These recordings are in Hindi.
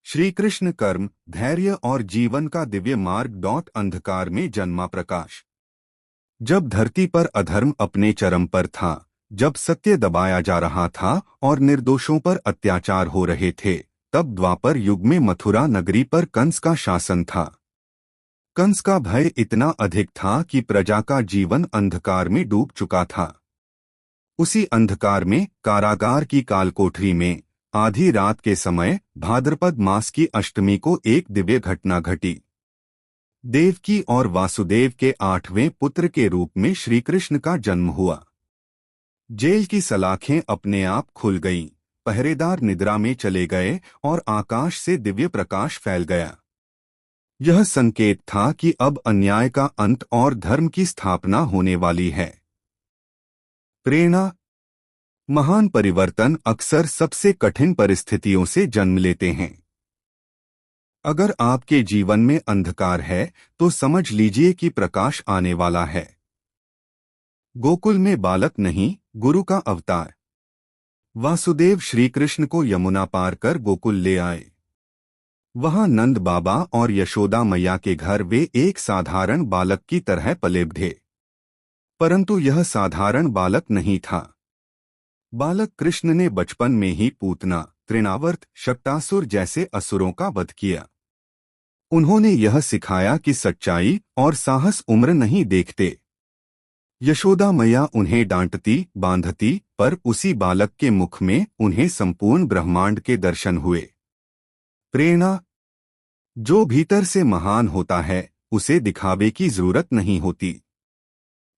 श्री कृष्ण कर्म, धैर्य और जीवन का दिव्य मार्ग। अंधकार में जन्मा प्रकाश। जब धरती पर अधर्म अपने चरम पर था, जब सत्य दबाया जा रहा था और निर्दोषों पर अत्याचार हो रहे थे, तब द्वापर युग में मथुरा नगरी पर कंस का शासन था। कंस का भय इतना अधिक था कि प्रजा का जीवन अंधकार में डूब चुका था। उसी अंधकार में कारागार की कालकोठरी में आधी रात के समय भाद्रपद मास की अष्टमी को एक दिव्य घटना घटी। देवकी और वासुदेव के 8वें पुत्र के रूप में श्री कृष्ण का जन्म हुआ। जेल की सलाखें अपने आप खुल गईं, पहरेदार निद्रा में चले गए और आकाश से दिव्य प्रकाश फैल गया। यह संकेत था कि अब अन्याय का अंत और धर्म की स्थापना होने वाली है। प्रेरणा। महान परिवर्तन अक्सर सबसे कठिन परिस्थितियों से जन्म लेते हैं। अगर आपके जीवन में अंधकार है, तो समझ लीजिए कि प्रकाश आने वाला है। गोकुल में बालक नहीं, गुरु का अवतार। वासुदेव श्री कृष्ण को यमुना पार कर गोकुल ले आए। वहां नंद बाबा और यशोदा मैया के घर वे एक साधारण बालक की तरह पले बढ़े। परंतु यह साधारण बालक नहीं था। बालक कृष्ण ने बचपन में ही पूतना, तृणावर्त, शक्तासुर जैसे असुरों का वध किया। उन्होंने यह सिखाया कि सच्चाई और साहस उम्र नहीं देखते। यशोदा मैया उन्हें डांटती, बांधती, पर उसी बालक के मुख में उन्हें संपूर्ण ब्रह्मांड के दर्शन हुए। प्रेरणा। जो भीतर से महान होता है, उसे दिखावे की जरूरत नहीं होती।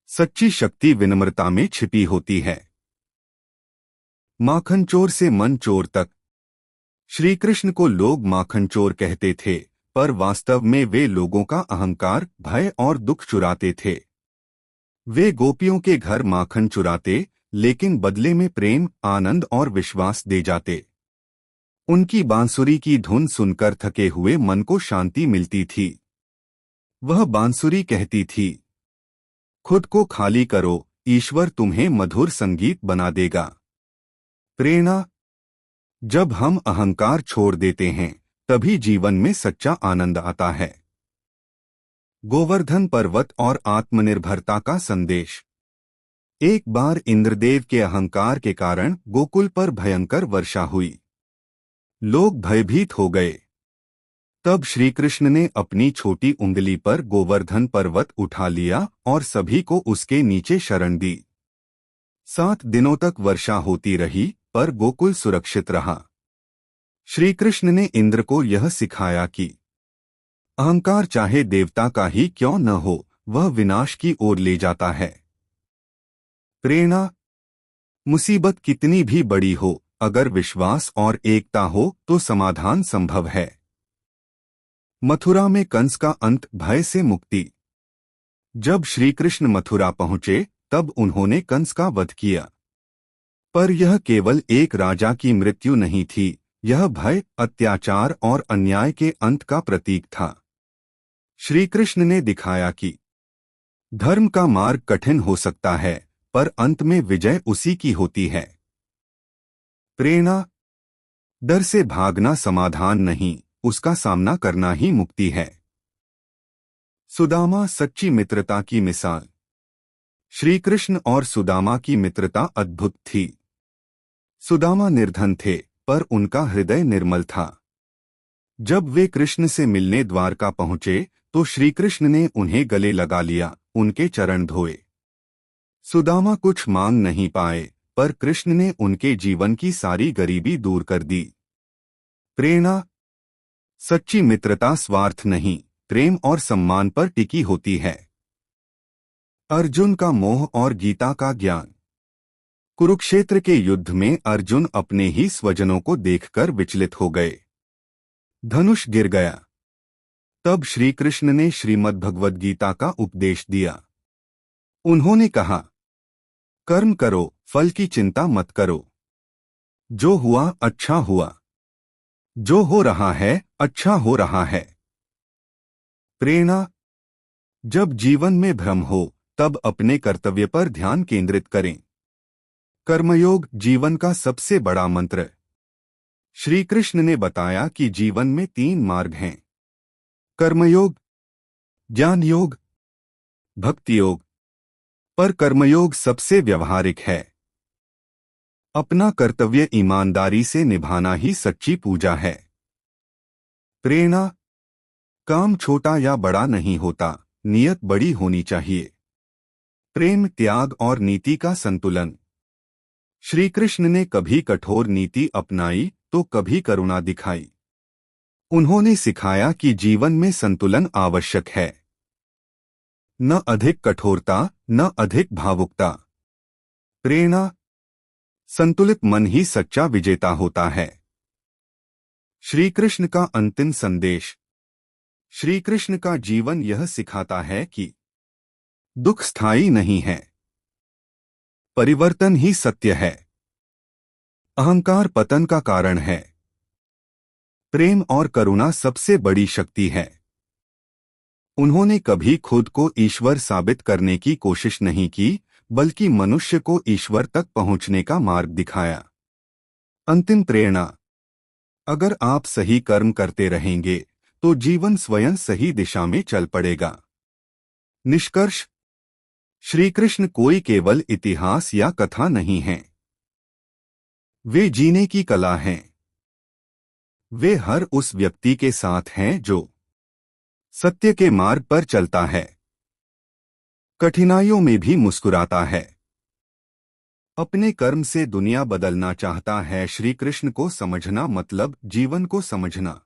सच्ची शक्ति विनम्रता में छिपी होती है। माखन चोर से मन चोर तक। श्री कृष्ण को लोग माखन चोर कहते थे, पर वास्तव में वे लोगों का अहंकार, भय और दुख चुराते थे। वे गोपियों के घर माखन चुराते, लेकिन बदले में प्रेम, आनंद और विश्वास दे जाते। उनकी बांसुरी की धुन सुनकर थके हुए मन को शांति मिलती थी। वह बांसुरी कहती थी, खुद को खाली करो, ईश्वर तुम्हें मधुर संगीत बना देगा। प्रेरणा। जब हम अहंकार छोड़ देते हैं, तभी जीवन में सच्चा आनंद आता है। गोवर्धन पर्वत और आत्मनिर्भरता का संदेश। एक बार इंद्रदेव के अहंकार के कारण गोकुल पर भयंकर वर्षा हुई। लोग भयभीत हो गए। तब श्री कृष्ण ने अपनी छोटी उंगली पर गोवर्धन पर्वत उठा लिया और सभी को उसके नीचे शरण दी। 7 दिनों तक वर्षा होती रही, पर गोकुल सुरक्षित रहा। श्री कृष्ण ने इंद्र को यह सिखाया कि अहंकार चाहे देवता का ही क्यों न हो, वह विनाश की ओर ले जाता है। प्रेरणा। मुसीबत कितनी भी बड़ी हो, अगर विश्वास और एकता हो तो समाधान संभव है। मथुरा में कंस का अंत, भय से मुक्ति। जब श्री कृष्ण मथुरा पहुंचे, तब उन्होंने कंस का वध किया। पर यह केवल एक राजा की मृत्यु नहीं थी, यह भय, अत्याचार और अन्याय के अंत का प्रतीक था। श्री कृष्ण ने दिखाया कि धर्म का मार्ग कठिन हो सकता है, पर अंत में विजय उसी की होती है। प्रेरणा। डर से भागना समाधान नहीं, उसका सामना करना ही मुक्ति है। सुदामा सच्ची मित्रता की मिसाल। श्री कृष्ण और सुदामा की मित्रता अद्भुत थी। सुदामा निर्धन थे, पर उनका हृदय निर्मल था। जब वे कृष्ण से मिलने द्वारका पहुंचे, तो श्री कृष्ण ने उन्हें गले लगा लिया, उनके चरण धोए। सुदामा कुछ मांग नहीं पाए, पर कृष्ण ने उनके जीवन की सारी गरीबी दूर कर दी। प्रेरणा। सच्ची मित्रता स्वार्थ नहीं, प्रेम और सम्मान पर टिकी होती है। अर्जुन का मोह और गीता का ज्ञान। कुरुक्षेत्र के युद्ध में अर्जुन अपने ही स्वजनों को देखकर विचलित हो गए। धनुष गिर गया। तब श्री कृष्ण ने श्रीमद्भगवद गीता का उपदेश दिया। उन्होंने कहा, कर्म करो, फल की चिंता मत करो। जो हुआ अच्छा हुआ, जो हो रहा है अच्छा हो रहा है। प्रेरणा। जब जीवन में भ्रम हो, तब अपने कर्तव्य पर ध्यान केंद्रित करें। कर्मयोग जीवन का सबसे बड़ा मंत्र। श्री कृष्ण ने बताया कि जीवन में 3 मार्ग हैं: कर्मयोग, ज्ञान योग, भक्ति योग। पर कर्मयोग सबसे व्यवहारिक है। अपना कर्तव्य ईमानदारी से निभाना ही सच्ची पूजा है। प्रेरणा, काम छोटा या बड़ा नहीं होता, नियत बड़ी होनी चाहिए। प्रेम, त्याग और नीति का संतुलन। श्री कृष्ण ने कभी कठोर नीति अपनाई तो कभी करुणा दिखाई। उन्होंने सिखाया कि जीवन में संतुलन आवश्यक है। न अधिक कठोरता, न अधिक भावुकता। प्रेरणा, संतुलित मन ही सच्चा विजेता होता है। श्री कृष्ण का अंतिम संदेश। श्री कृष्ण का जीवन यह सिखाता है कि दुख स्थायी नहीं है, परिवर्तन ही सत्य है। अहंकार पतन का कारण है। प्रेम और करुणा सबसे बड़ी शक्ति है। उन्होंने कभी खुद को ईश्वर साबित करने की कोशिश नहीं की, बल्कि मनुष्य को ईश्वर तक पहुंचने का मार्ग दिखाया। अंतिम प्रेरणा। अगर आप सही कर्म करते रहेंगे तो जीवन स्वयं सही दिशा में चल पड़ेगा। निष्कर्ष। श्री कृष्ण कोई केवल इतिहास या कथा नहीं है, वे जीने की कला हैं। वे हर उस व्यक्ति के साथ हैं जो सत्य के मार्ग पर चलता है, कठिनाइयों में भी मुस्कुराता है, अपने कर्म से दुनिया बदलना चाहता है। श्री कृष्ण को समझना मतलब जीवन को समझना।